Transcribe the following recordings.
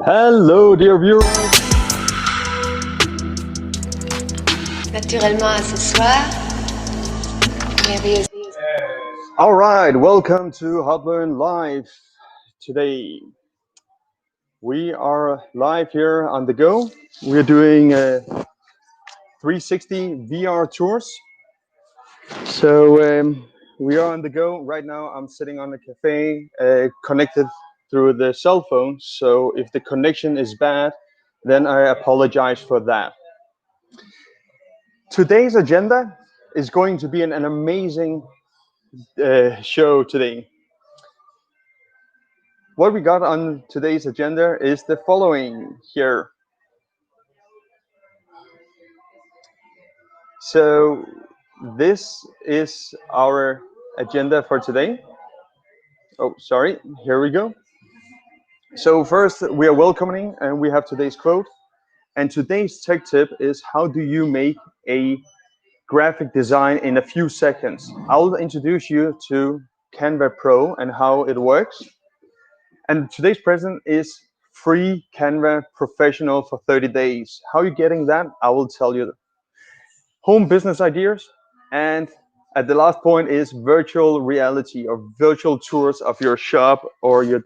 Hello, dear viewers. Naturellement, à ce soir, merveilleuse. All right, welcome to HubLearn Live. Today, we are live here on the go. We're doing 360 VR tours. So we are on the go right now. I'm sitting on the cafe, connected through the cell phone. So if the connection is bad, then I apologize for that. Today's agenda is going to be an amazing show today. What we got on today's agenda is the following here. So this is our agenda for today. Oh, sorry, here we go. So first we are welcoming and we have today's quote. And today's tech tip is how do you make a graphic design in a few seconds? I'll introduce you to Canva Pro and how it works. And today's present is free Canva Professional for 30 days. How are you getting that? I will tell you. Home business ideas. And at the last point is virtual reality or virtual tours of your shop or your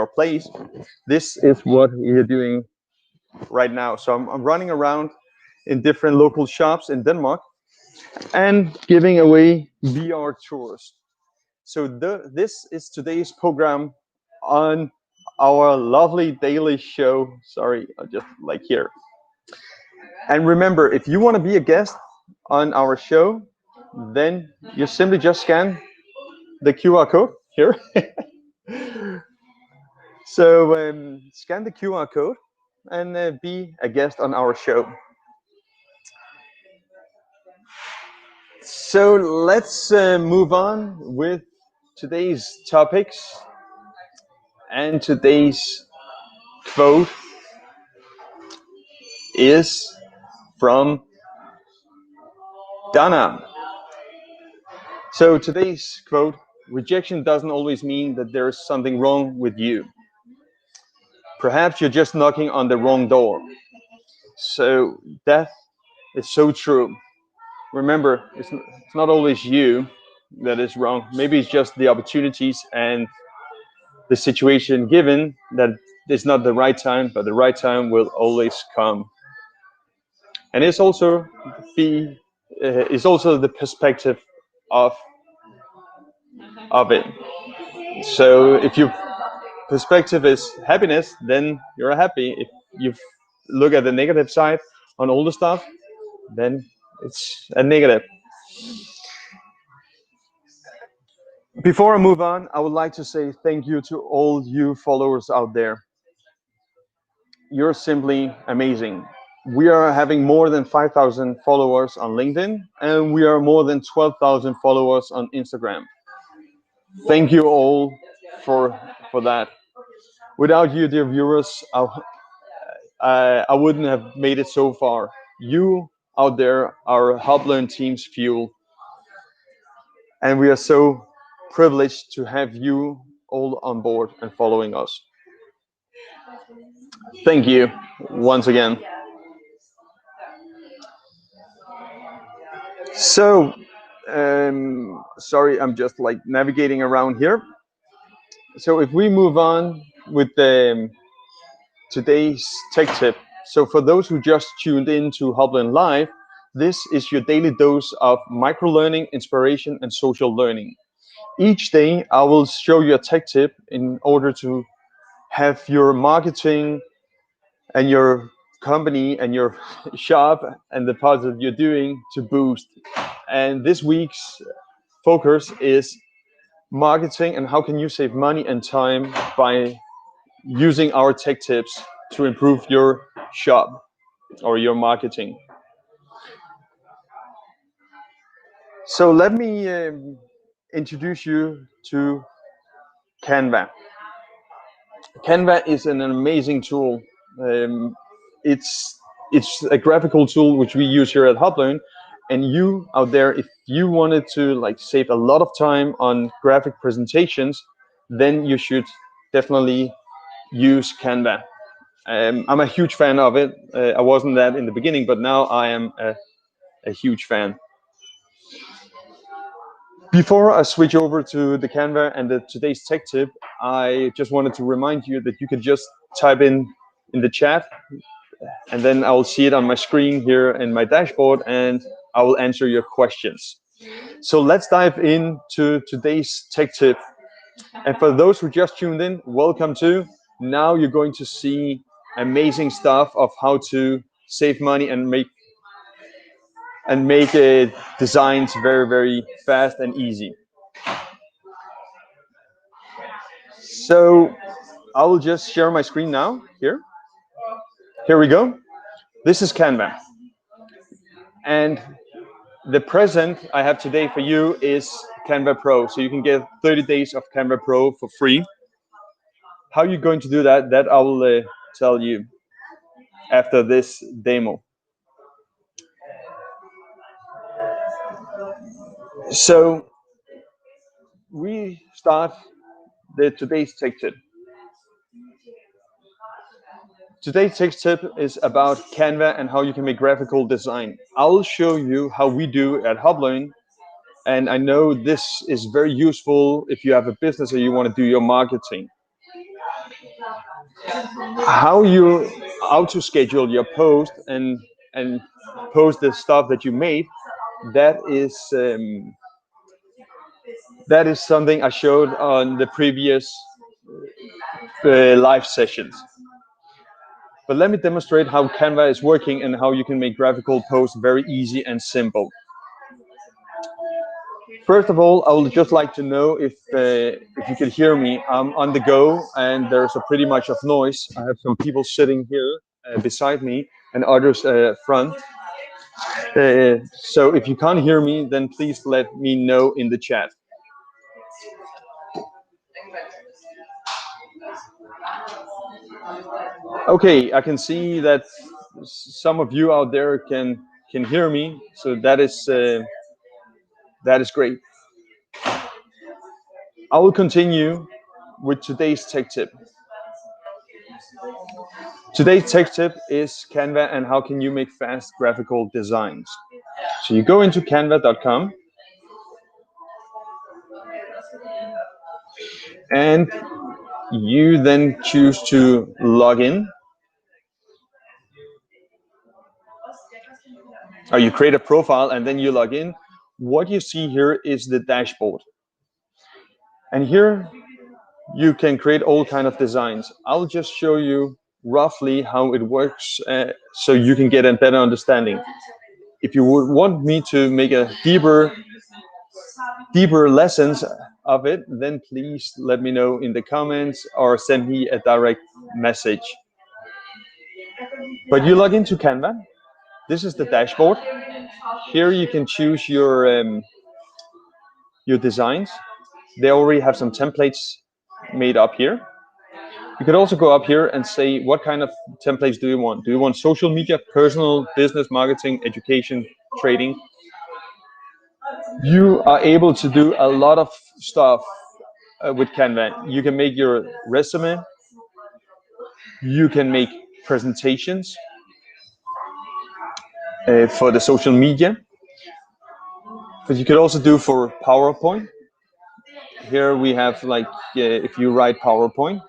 place. This is what we're doing right now. So I'm running around in different local shops in Denmark and giving away VR tours. So this is today's program on our lovely daily show. Sorry, I'll just like here. And remember, if you want to be a guest on our show, then you simply just scan the QR code here. So scan the QR code and be a guest on our show. So let's move on with today's topics. And today's quote is from Dana. So today's quote, rejection doesn't always mean that there's something wrong with you. Perhaps you're just knocking on the wrong door. So that is so true. Remember, it's not always you that is wrong. Maybe it's just the opportunities and the situation given that it's not the right time, but the right time will always come. And it's also the perspective of it. So if your perspective is happiness, then you're happy. If you look at the negative side on all the stuff, then it's a negative. Before I move on, I would like to say thank you to all you followers out there. You're simply amazing. We are having more than 5,000 followers on LinkedIn, and we are more than 12,000 followers on Instagram. Thank you all for that. Without you, dear viewers, I wouldn't have made it so far. You out there are HubLearn team's fuel, and we are so privileged to have you all on board and following us. Thank you once again. So, sorry, I'm just like navigating around here. So if we move on with today's tech tip. So for those who just tuned in to HubLearn Live, this is your daily dose of micro-learning, inspiration, and social learning. Each day, I will show you a tech tip in order to have your marketing and your company and your shop and the parts that you're doing to boost. And this week's focus is marketing and how can you save money and time by using our tech tips to improve your shop or your marketing. So let me introduce you to Canva. Canva is an amazing tool. It's a graphical tool which we use here at HubLearn. And you out there, if you wanted to like save a lot of time on graphic presentations, then you should definitely use Canva. I'm a huge fan of it. I wasn't that in the beginning, but now I am a huge fan. Before I switch over to the Canva and today's tech tip, I just wanted to remind you that you can just type in the chat, and then I will see it on my screen here in my dashboard, and I will answer your questions. So let's dive into today's tech tip. And for those who just tuned in, welcome to. Now you're going to see amazing stuff of how to save money and make designs very, very fast and easy. So I will just share my screen now. Here we go. This is Canva. And the present I have today for you is Canva Pro. So you can get 30 days of Canva Pro for free. How you're going to do that, that I will tell you after this demo. So we start today's tech tip. Today's tech tip is about Canva and how you can make graphical design. I'll show you how we do at HubLearn, and I know this is very useful if you have a business or you want to do your marketing. How to schedule your post and post the stuff that you made. That is something I showed on the previous live sessions. But let me demonstrate how Canva is working and how you can make graphical posts very easy and simple. First of all, I would just like to know if you can hear me. I'm on the go, and there's a pretty much of noise. I have some people sitting here beside me, and others front. So if you can't hear me, then please let me know in the chat. Okay, I can see that some of you out there can hear me, so that is great. I will continue with today's tech tip. Today's tech tip is Canva and how can you make fast graphical designs. So you go into canva.com and you then choose to log in. Or you create a profile and then you log in. What you see here is the dashboard. And here you can create all kinds of designs. I'll just show you roughly how it works so you can get a better understanding. If you would want me to make a deeper lessons of it, then please let me know in the comments or send me a direct message. But you log into Canva. This is the dashboard. Here you can choose your designs. They already have some templates made up here. You could also go up here and say what kind of templates do you want. Do you want social media, personal, business, marketing, education, trading? You are able to do a lot of stuff with Canva. You can make your resume. You can make presentations for the social media. But you could also do for PowerPoint. Here we have like if you write PowerPoint.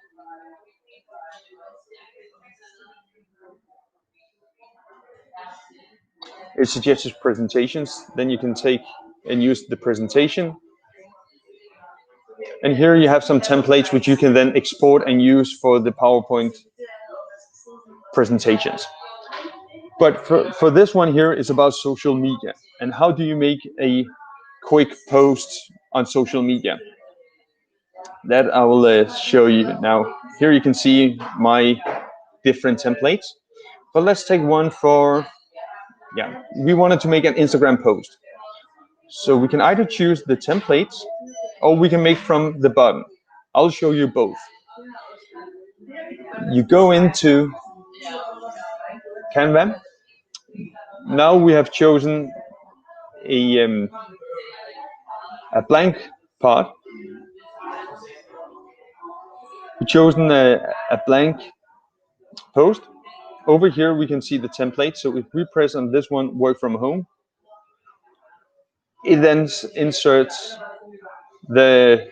It suggests presentations. Then you can take and use the presentation. And here you have some templates which you can then export and use for the PowerPoint presentations. But for this one here is about social media and how do you make a quick post on social media. That I will show you now. Here you can see my different templates. But let's take one for, we wanted to make an Instagram post. So we can either choose the templates or we can make from the bottom. I'll show you both. You go into Canva. Now we have chosen a blank part. We've chosen a blank post. Over here we can see the template. So if we press on this one, work from home, it then inserts the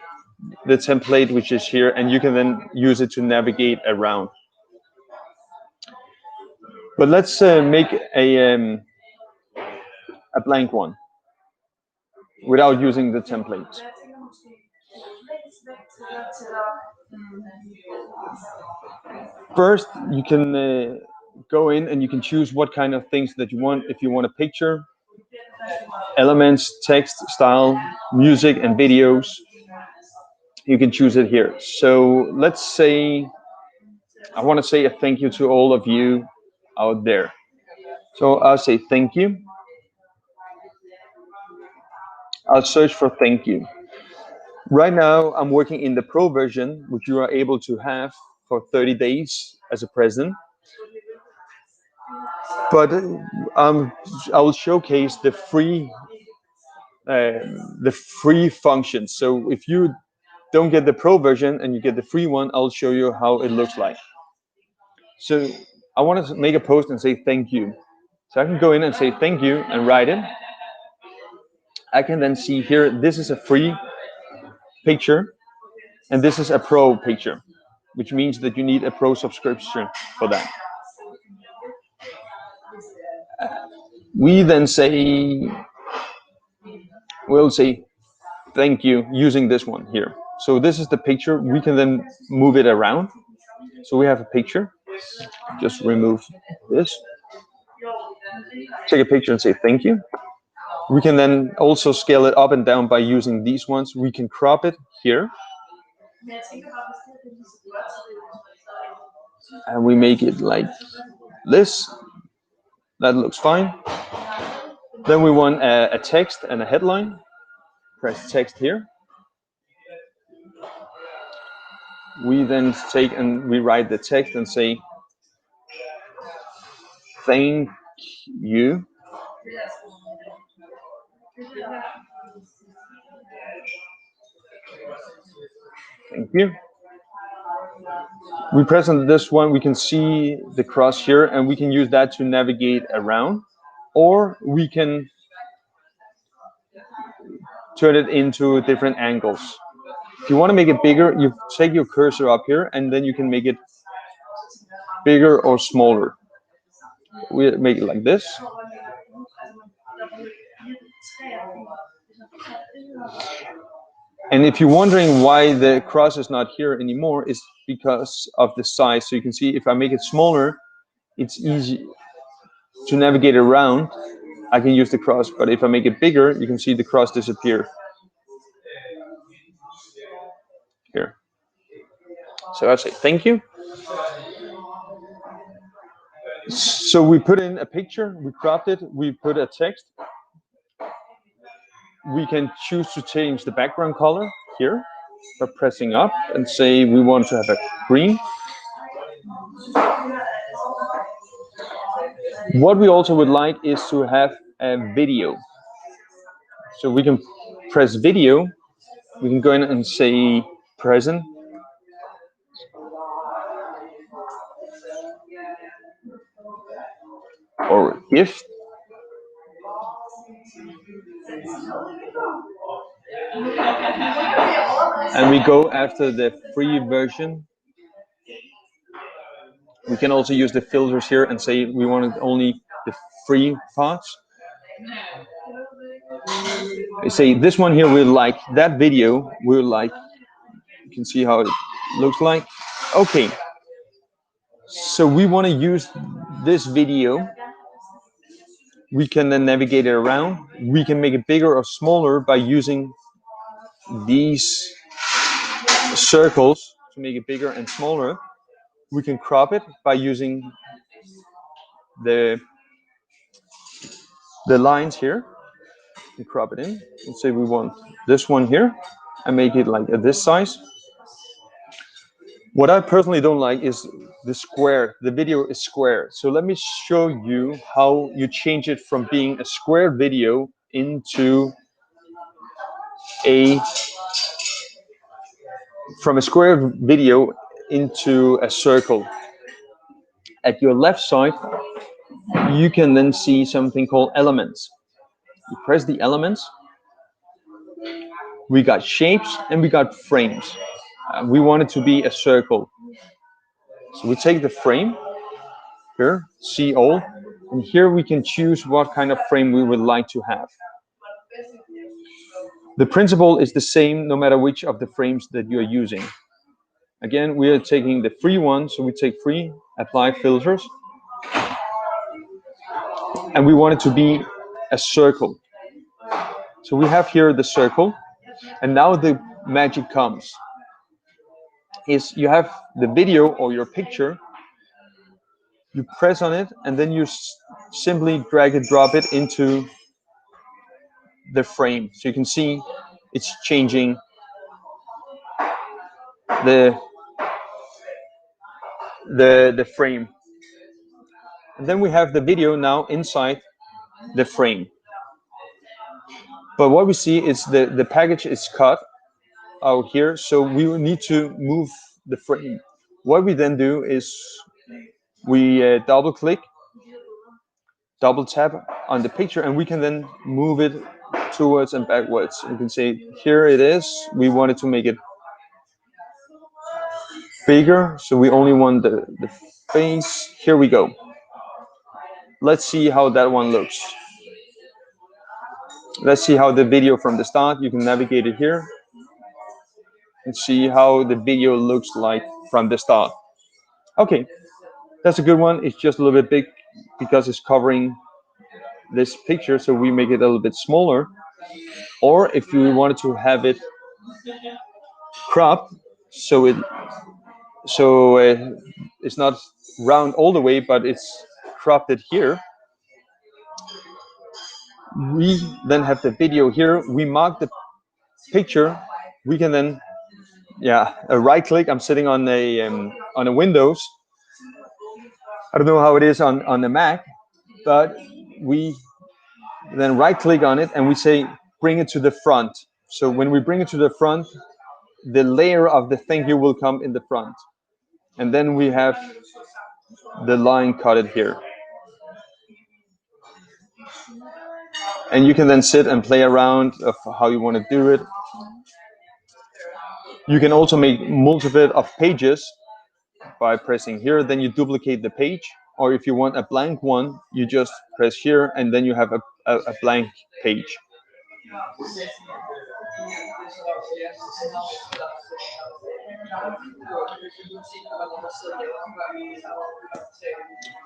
template which is here, and you can then use it to navigate around. But let's make a blank one without using the template. First, you can go in and you can choose what kind of things that you want. If you want a picture, elements, text, style, music, and videos, you can choose it here. So let's say I want to say a thank you to all of you out there. So I'll say thank you. I'll search for thank you. Right now, I'm working in the Pro version, which you are able to have for 30 days as a present. But I will showcase the free functions. So if you don't get the Pro version and you get the free one, I'll show you how it looks like. So I want to make a post and say thank you. So I can go in and say thank you and write it. I can then see here, this is a free picture and this is a Pro picture, which means that you need a Pro subscription for that. We then say, we'll say thank you using this one here. So this is the picture. We can then move it around. So we have a picture. Just remove this. Take a picture and say thank you. We can then also scale it up and down by using these ones. We can crop it here. And we make it like this. That looks fine. Then we want a text and a headline. Press text here. We then take and rewrite the text and say thank you. Thank you. We press on this one, we can see the cross here, and we can use that to navigate around, or we can turn it into different angles. If you want to make it bigger, you take your cursor up here, and then you can make it bigger or smaller. We make it like this. And if you're wondering why the cross is not here anymore, it's because of the size. So you can see if I make it smaller, it's easy to navigate around. I can use the cross, but if I make it bigger, you can see the cross disappear here. So I say thank you. So we put in a picture, we cropped it, we put a text. We can choose to change the background color here by pressing up and say we want to have a green. What we also would like is to have a video. So we can press video. We can go in and say present. Or gift. And we go after the free version. We can also use the filters here and say we want only the free parts. I say this one here we like, that video we like. You can see how it looks like. Okay. So we want to use this video. We can then navigate it around. We can make it bigger or smaller by using these circles to make it bigger and smaller. We can crop it by using the lines here. We crop it in. Let's say we want this one here and make it like this size. What I personally don't like is the square. The video is square. So let me show you how you change it from being a square video into from a square video into a circle. At your left side, you can then see something called elements. You press the elements. We got shapes and we got frames. We want it to be a circle. So we take the frame here, see all, and here we can choose what kind of frame we would like to have. The principle is the same no matter which of the frames that you're using. Again, we are taking the free one, so we take free, apply filters, and we want it to be a circle. So we have here the circle, and now the magic comes. Is you have the video or your picture, you press on it, and then you simply drag and drop it into the frame. So you can see it's changing the frame. And then we have the video now inside the frame. But what we see is the package is cut out here, so we need to move the frame. What we then do is we double click, double tap on the picture, and we can then move it towards and backwards. You can say, here it is. We wanted to make it bigger, so we only want the face. Here we go. Let's see how that one looks. Let's see how the video from the start. You can navigate it here and see how the video looks like from the start. Okay, that's a good one. It's just a little bit big because it's covering this picture, so we make it a little bit smaller. Or if we wanted to have it cropped, so it's not round all the way, but it's cropped it here. We then have the video here. We mark the picture. We can then, right click. I'm sitting on a Windows. I don't know how it is on the Mac, but we then right click on it and we say bring it to the front. So when we bring it to the front, the layer of the thank you will come in the front, and then we have the line cut here. And you can then sit and play around of how you want to do it. You can also make multiple of pages by pressing here, then you duplicate the page, or if you want a blank one, you just press here and then you have a blank page.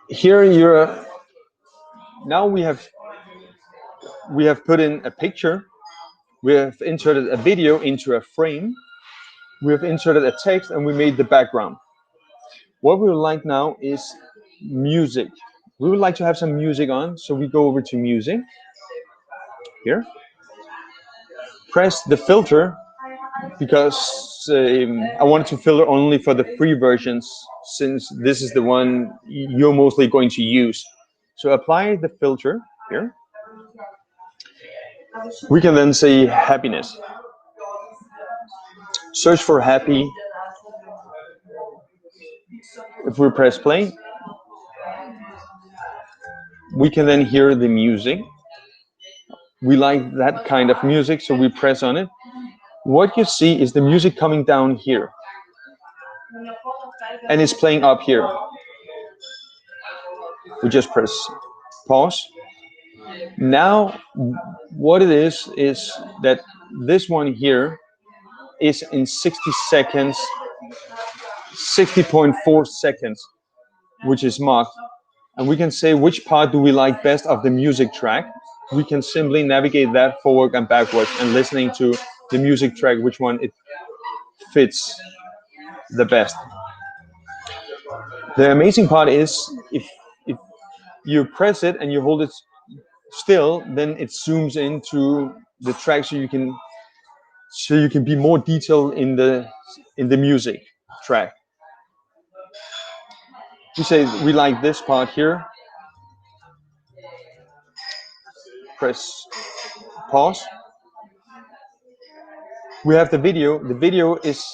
Here now we have put in a picture, we have inserted a video into a frame, we have inserted a text, and we made the background. What we would like now is music. We would like to have some music on, so we go over to music here, press the filter, because I wanted to filter only for the free versions, since this is the one you're mostly going to use. So apply the filter here. We can then say happiness. Search for happy. If we press play, we can then hear the music. We like that kind of music, so we press on it. What you see is the music coming down here, and it's playing up here. We just press pause. Now, what it is that this one here is in 60 seconds, 60.4 seconds, which is marked. And we can say which part do we like best of the music track. We can simply navigate that forward and backwards and listening to the music track, which one it fits the best. The amazing part is if you press it and you hold it still, then it zooms into the track, so you can be more detailed in the music track. We say we like this part here. Press pause. We have the video. The video is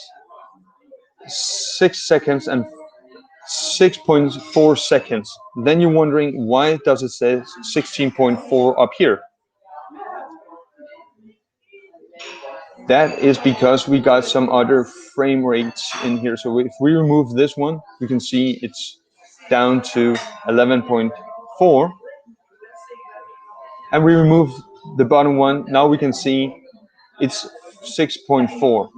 6 seconds and 6.4 seconds. Then you're wondering, why does it say 16.4 up here? That is because we got some other frame rates in here. So if we remove this one, you can see it's down to 11.4. And we remove the bottom one, now we can see it's 6.4.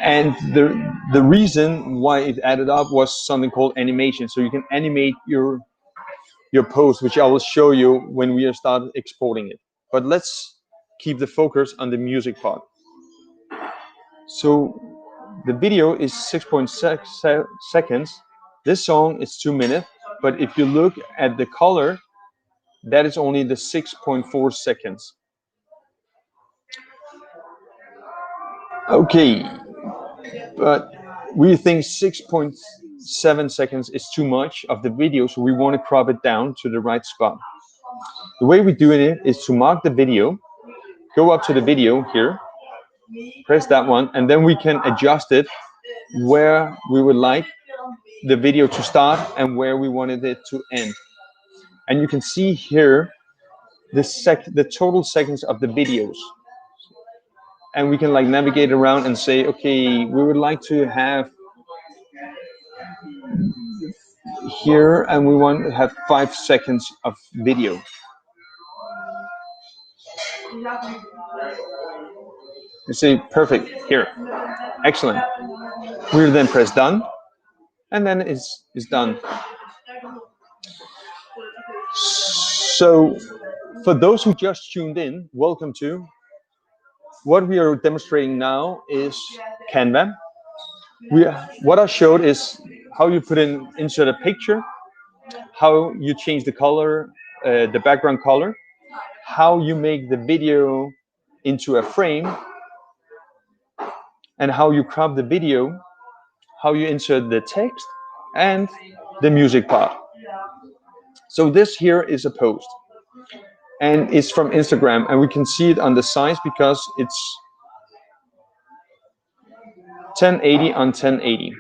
And the reason why it added up was something called animation. So you can animate your post, which I will show you when we start exporting it. But let's keep the focus on the music part. So the video is 6.6 seconds. This song is 2 minutes, but if you look at the color, that is only the 6.4 seconds. Okay, but we think 6.7 seconds is too much of the video, so we want to crop it down to the right spot. The way we do it is to mark the video, go up to the video here, press that one, and then we can adjust it where we would like the video to start and where we wanted it to end. And you can see here the total seconds of the videos. And we can like navigate around and say, okay, we would like to have here, and we want to have 5 seconds of video. You say, perfect, here, excellent. We'll then press done, and then it's done. So for those who just tuned in, welcome to. What we are demonstrating now is Canva. What I showed is how you insert a picture, how you change the color, the background color, how you make the video into a frame, and how you crop the video, how you insert the text, and the music part. So this here is a post, and it's from Instagram, and we can see it on the size because it's 1080 on 1080.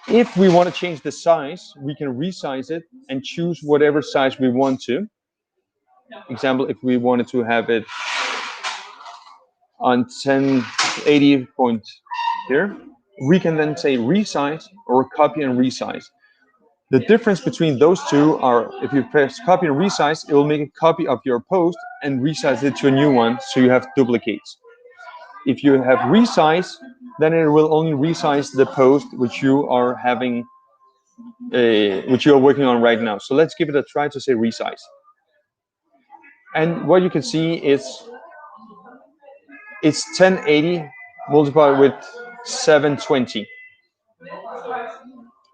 If we want to change the size, we can resize it and choose whatever size we want to. Example, if we wanted to have it on 1080 point here, we can then say resize or copy and resize. The difference between those two are, if you press copy and resize, it will make a copy of your post and resize it to a new one, so you have duplicates. If you have resize, then it will only resize the post which you are having, which you are working on right now. So let's give it a try to say resize. And what you can see is it's 1080 multiplied with 720.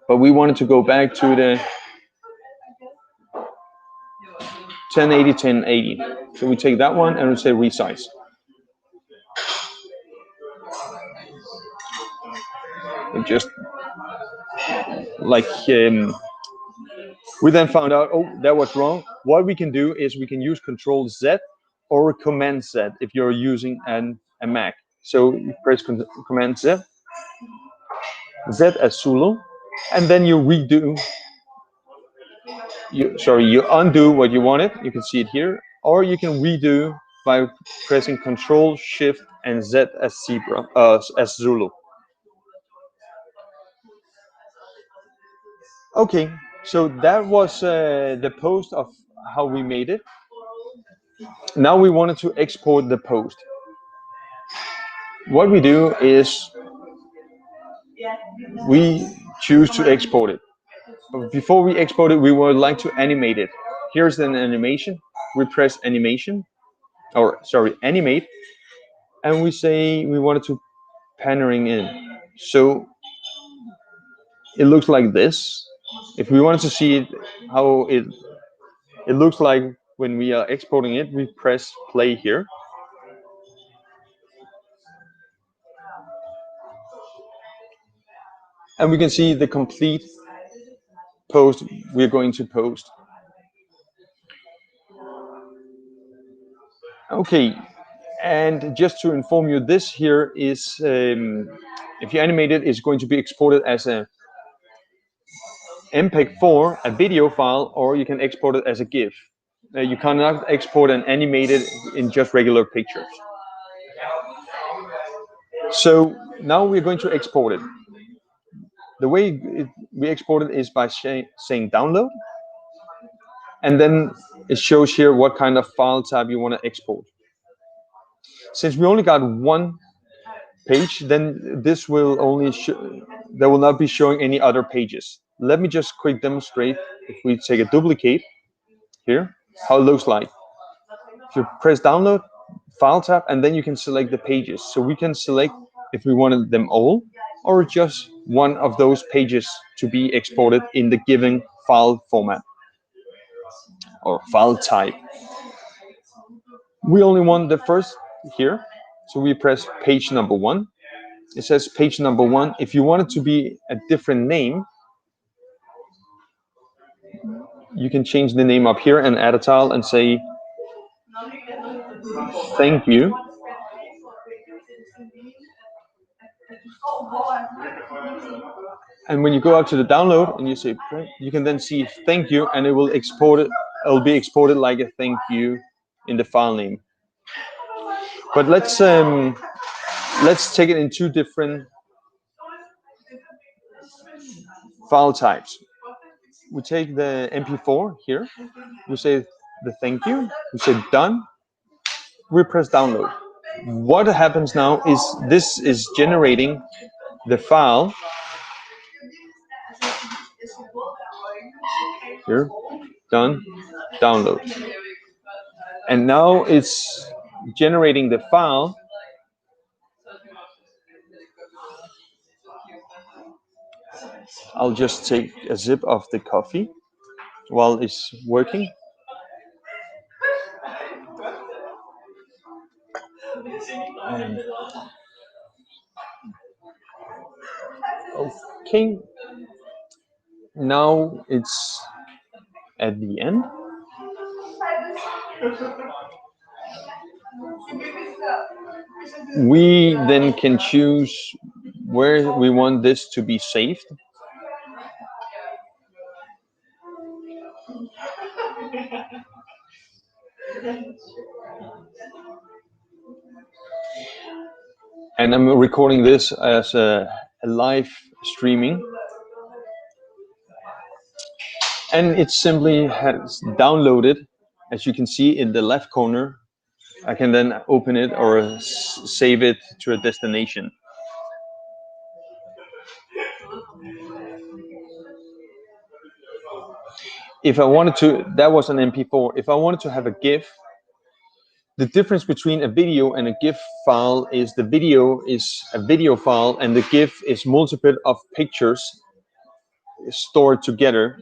But we wanted to go back to the 1080, 1080. So we take that one and we say resize. And just like we then found out, oh, that was wrong. What we can do is we can use Control Z or Command Z if you're using a Mac. So you press Command Z, Z as Zulu, and then you redo. You undo what you wanted. You can see it here, or you can redo by pressing Control Shift and Z as zebra, as Zulu. Okay, so that was the post of how we made it. Now we wanted to export the post. What we do is we choose to export it. But before we export it, we would like to animate it. Here's an animation. We press animation, or sorry, animate, and we say we wanted to pattering in. So it looks like this. If we wanted to see it, how it looks like when we are exporting it, we press play here. And we can see the complete post we're going to post. Okay, And just to inform you, this here is, if you animate it, it's going to be exported as a MPEG-4, a video file, or you can export it as a GIF. You cannot export and animate it in just regular pictures. So now we're going to export it. The way we export it is by saying download, and then it shows here what kind of file type you want to export. Since we only got one page, then this will only there will not be showing any other pages. Let me just quick demonstrate. If we take a duplicate here, how it looks like. If you press download, file tab, and then you can select the pages. So we can select if we wanted them all or just one of those pages to be exported in the given file format or file type. We only want the first here, so we press page number 1. It says page number 1. If you want it to be a different name, you can change the name up here and add a tile and say thank you. And when you go out to the download and you say print, you can then see thank you, and it will export it. It will be exported like a thank you in the file name. But let's take it in two different file types. We take the MP4 here. We say the thank you. We say done. We press download. What happens now is this is generating the file here, done, download. And now it's generating the file. I'll just take a sip of the coffee while it's working. Okay, now it's at the end. We then can choose where we want this to be saved. And I'm recording this as a live streaming. And it simply has downloaded, as you can see in the left corner. I can then open it or save it to a destination. If I wanted to, that was an MP4. If I wanted to have a GIF, the difference between a video and a GIF file is the video is a video file and the GIF is multiple of pictures stored together,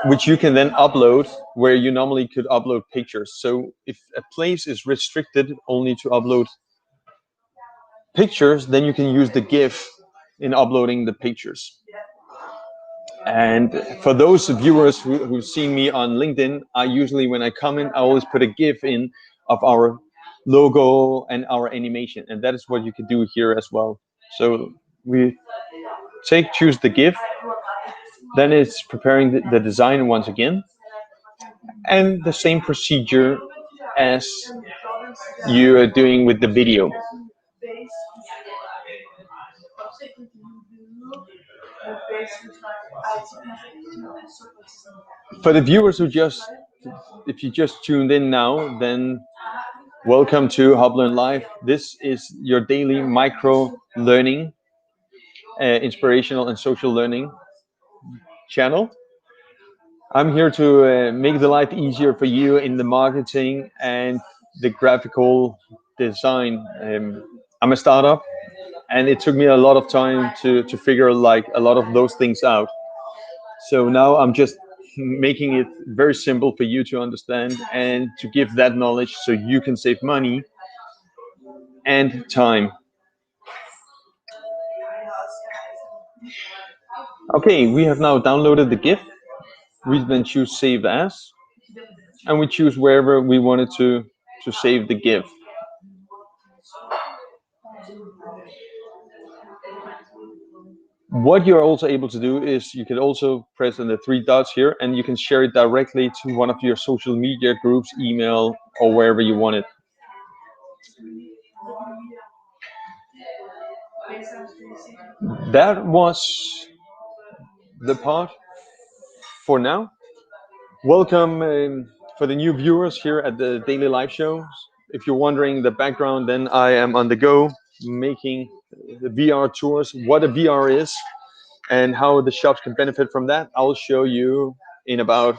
which you can then upload where you normally could upload pictures. So if a place is restricted only to upload pictures, then you can use the GIF in uploading the pictures. And for those viewers who've seen me on LinkedIn, I usually, when I comment, I always put a GIF in of our logo and our animation. And that is what you could do here as well. So we choose the GIF, then it's preparing the design once again. And the same procedure as you are doing with the video. For the viewers who if you just tuned in now, then welcome to HubLearn Live. This is your daily micro learning, inspirational and social learning channel. I'm here to make the life easier for you in the marketing and the graphical design. I'm a startup, and it took me a lot of time to figure like a lot of those things out. So now I'm just making it very simple for you to understand and to give that knowledge so you can save money and time. Okay, we have now downloaded the GIF. We then choose Save As. and we choose wherever we wanted to save the GIF. What you're also able to do is you can also press on the three dots here, and you can share it directly to one of your social media groups, email, or wherever you want it. That was the part for now. Welcome for the new viewers here at the daily live shows. If you're wondering the background, then I am on the go making the VR tours, what a VR is, and how the shops can benefit from that. I will show you in about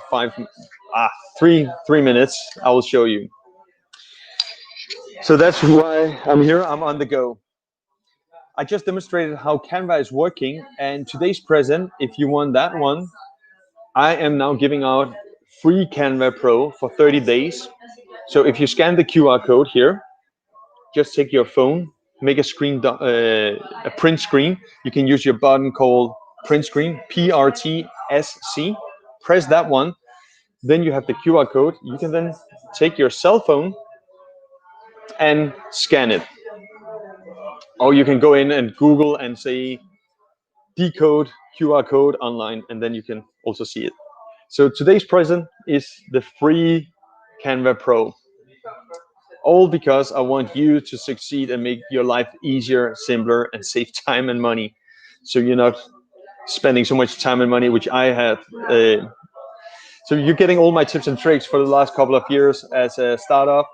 3 minutes. I will show you. So that's why I'm here. I'm on the go. I just demonstrated how Canva is working, and today's present, if you want that one, I am now giving out free Canva Pro for 30 days. So if you scan the QR code here, just take your phone, make a print screen. You can use your button called print screen, PRTSC. Press that one. Then you have the QR code. You can then take your cell phone and scan it. Or you can go in and Google and say decode QR code online, and then you can also see it. So today's present is the free Canva Pro. All because I want you to succeed and make your life easier, simpler, and save time and money. So you're not spending so much time and money, which I have. So you're getting all my tips and tricks for the last couple of years as a startup,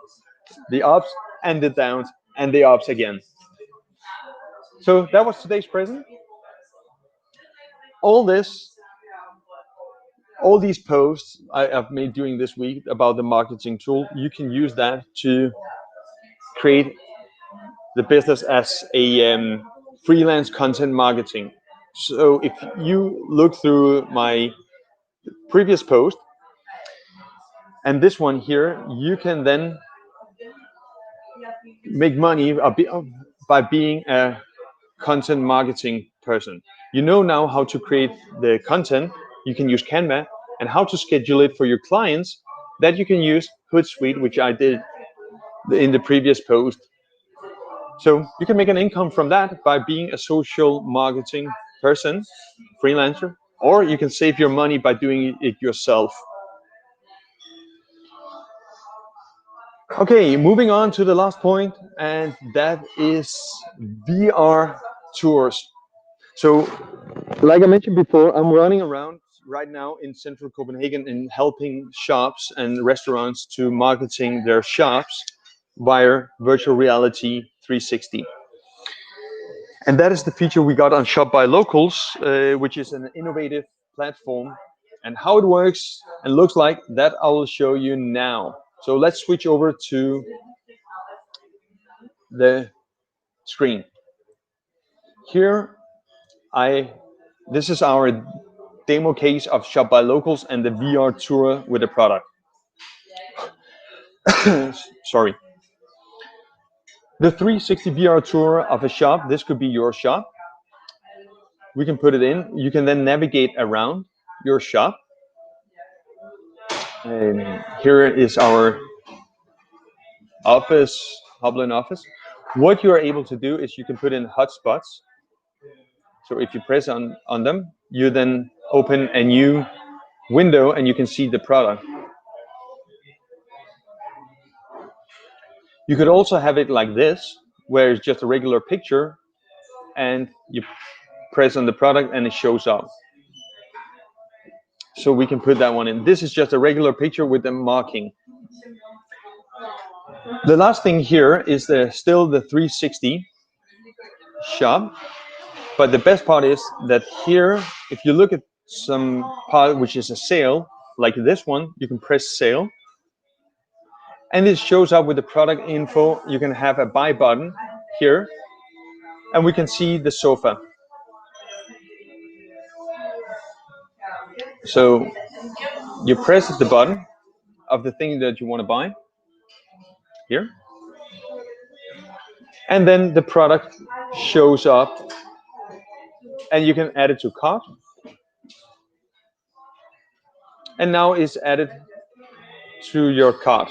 the ups and the downs and the ups again. So that was today's present. All these posts I've made during this week about the marketing tool, you can use that to create the business as a freelance content marketing. So if you look through my previous post and this one here, you can then make money by being a content marketing person. You know now how to create the content. You can use Canva, and how to schedule it for your clients. That you can use Hootsuite, which I did in the previous post. So you can make an income from that by being a social marketing person, freelancer, or you can save your money by doing it yourself. Okay, moving on to the last point, and that is VR tours. So, like I mentioned before, I'm running around right now in central Copenhagen and helping shops and restaurants to marketing their shops via virtual reality 360. And that is the feature we got on Shop by Locals, which is an innovative platform. And how it works and looks like, that I will show you now. So let's switch over to the screen. Here, this is our demo case of Shop by Locals and the VR tour with the product. Sorry. The 360 VR tour of a shop, this could be your shop. We can put it in. You can then navigate around your shop. And here is our office, HubLearn office. What you are able to do is you can put in hotspots. So if you press on them, you then open a new window and you can see the product. You could also have it like this, where it's just a regular picture and you press on the product and it shows up. So we can put that one in. This is just a regular picture with the marking. The last thing here is still the 360 shop. But the best part is that here, if you look at some part which is a sale, like this one, you can press sale. And it shows up with the product info. You can have a buy button here. And we can see the sofa. So you press the button of the thing that you want to buy here. And then the product shows up. And you can add it to cart. And now it's added to your cart.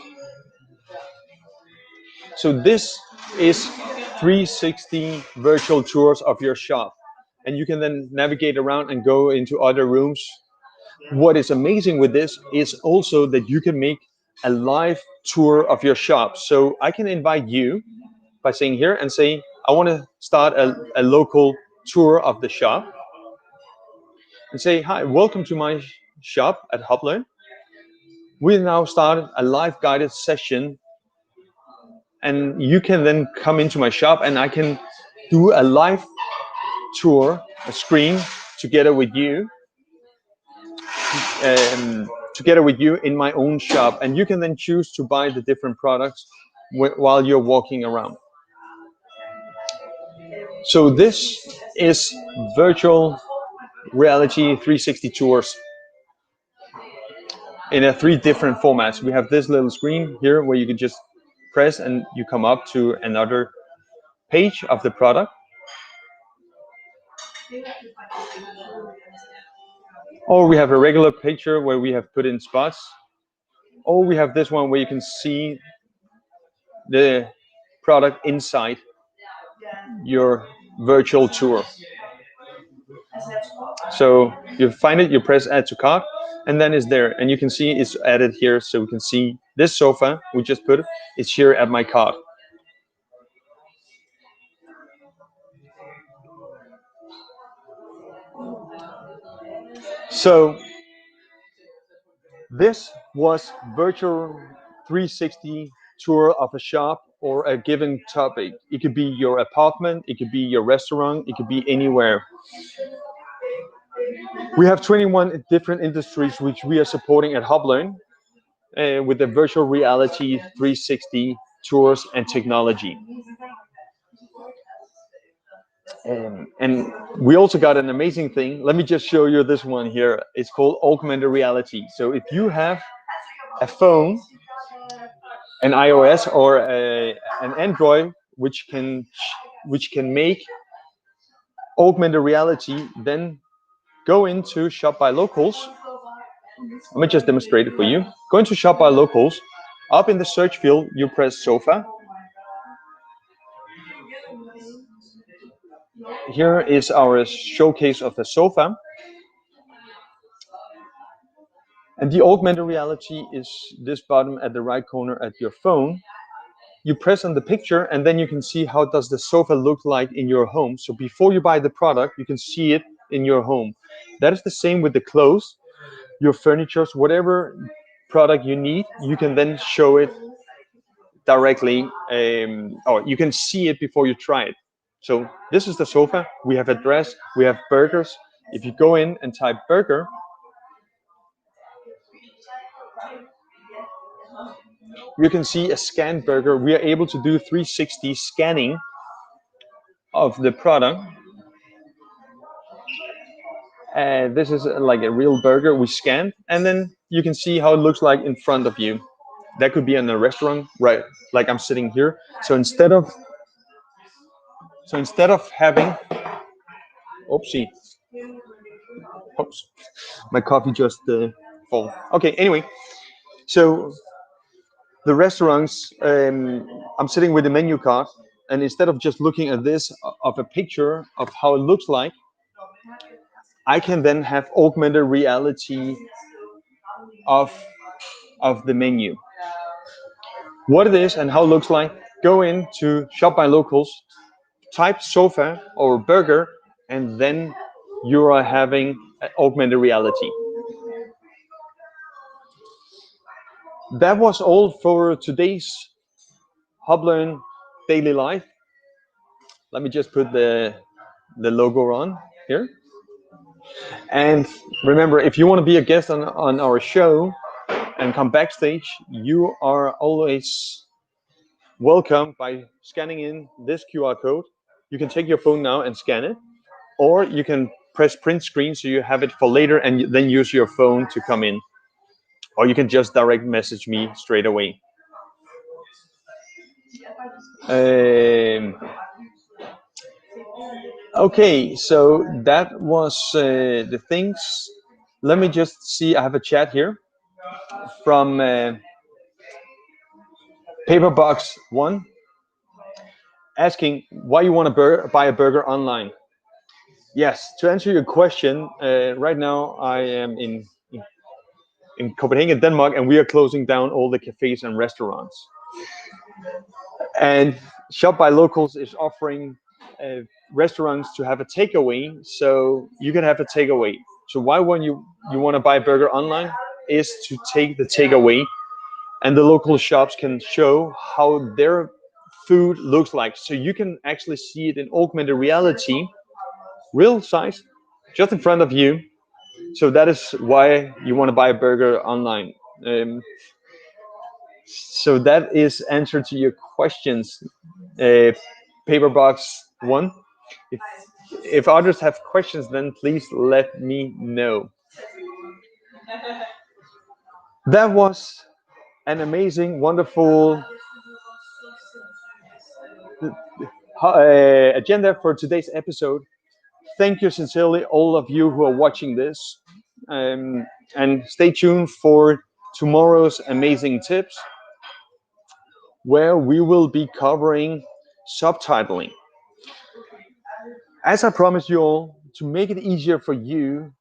So this is 360 virtual tours of your shop, and you can then navigate around and go into other rooms. What is amazing with this is also that you can make a live tour of your shop. So I can invite you by saying here and say, I want to start a local tour of the shop, and say, hi, welcome to my shop at HubLearn. We now started a live guided session, and you can then come into my shop and I can do a live tour, a screen together with you, in my own shop, and you can then choose to buy the different products while you're walking around. So this is virtual reality 360 tours in 3 different formats. We have this little screen here where you can just press and you come up to another page of the product. Or we have a regular picture where we have put in spots. Or we have this one where you can see the product inside your virtual tour. So you find it, you press add to cart, and then it's there. And you can see it's added here. So we can see this sofa we just put, it's here at my cart. So this was virtual 360 tour of a shop or a given topic. It could be your apartment, it could be your restaurant, it could be anywhere. We have 21 different industries which we are supporting at HubLearn with the virtual reality 360 tours and technology. And we also got an amazing thing. Let me just show you this one here. It's called augmented reality. So if you have a phone, an iOS or an Android, which can make augmented reality, then go into Shop by Locals. Let me just demonstrate it for you. Go into Shop by Locals. Up in the search field, you press sofa. Here is our showcase of the sofa. And the augmented reality is this button at the right corner at your phone. You press on the picture and then you can see how does the sofa look like in your home. So before you buy the product, you can see it in your home. That is the same with the clothes, your furniture, whatever product you need, you can then show it directly, or you can see it before you try it. So this is the sofa. We have a dress, we have burgers. If you go in and type burger, you can see a scanned burger. We are able to do 360 scanning of the product. This is like a real burger we scanned, and then you can see how it looks like in front of you. That could be in a restaurant, right? Like I'm sitting here. So instead of having, oopsie, oops, my coffee just fall. Okay, anyway, so the restaurants, I'm sitting with the menu card, and instead of just looking at this of a picture of how it looks like, I can then have augmented reality of the menu. What it is and how it looks like, go into Shop by Locals, type sofa or burger, and then you are having augmented reality. That was all for today's HubLearn Daily Life. Let me just put the logo on here. And remember, if you want to be a guest on our show and come backstage, you are always welcome by scanning in this QR code. You can take your phone now and scan it, or you can press print screen so you have it for later and then use your phone to come in. Or you can just direct message me straight away. Okay, so that was the things. Let me just see, I have a chat here from Paperbox 1 asking why you want to buy a burger online. Yes, to answer your question, right now I am in Copenhagen, Denmark, and we are closing down all the cafes and restaurants. And Shop by Locals is offering restaurants to have a takeaway, so you can have a takeaway. So why when you want to buy a burger online is to take the takeaway, and the local shops can show how their food looks like, so you can actually see it in augmented reality, real size, just in front of you. So that is why you want to buy a burger online. So that is answer to your questions, Paperbox 1. If others have questions, then please let me know. That was an amazing, wonderful agenda for today's episode. Thank you sincerely, all of you who are watching this. And stay tuned for tomorrow's amazing tips, where we will be covering subtitling. As I promised you all, to make it easier for you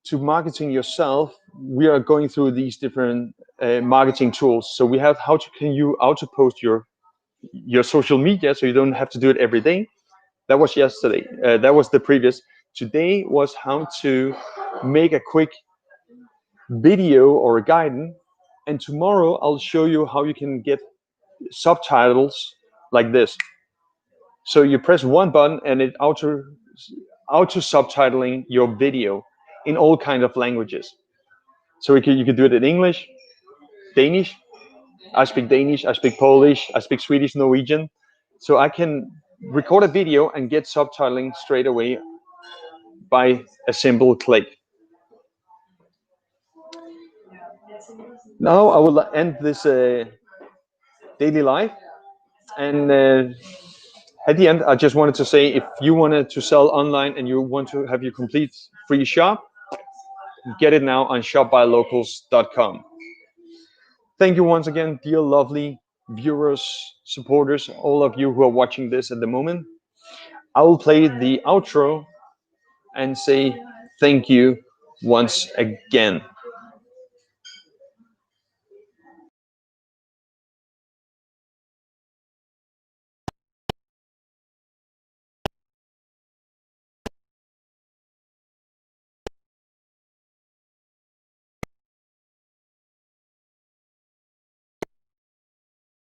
to marketing yourself, we are going through these different marketing tools. So we have how can you auto post your social media, so you don't have to do it every day. That was yesterday. That was the previous. Today was how to make a quick video or a guidance. And tomorrow I'll show you how you can get subtitles like this. So you press one button and it auto subtitling your video in all kinds of languages. So you could do it in English, Danish. I speak Danish, I speak Polish, I speak Swedish, Norwegian. So I can record a video and get subtitling straight away by a simple click. Now I will end this daily live. And at the end, I just wanted to say, if you wanted to sell online and you want to have your complete free shop, get it now on shopbylocals.com. Thank you once again, dear lovely viewers, supporters, all of you who are watching this at the moment. I will play the outro and say thank you once again.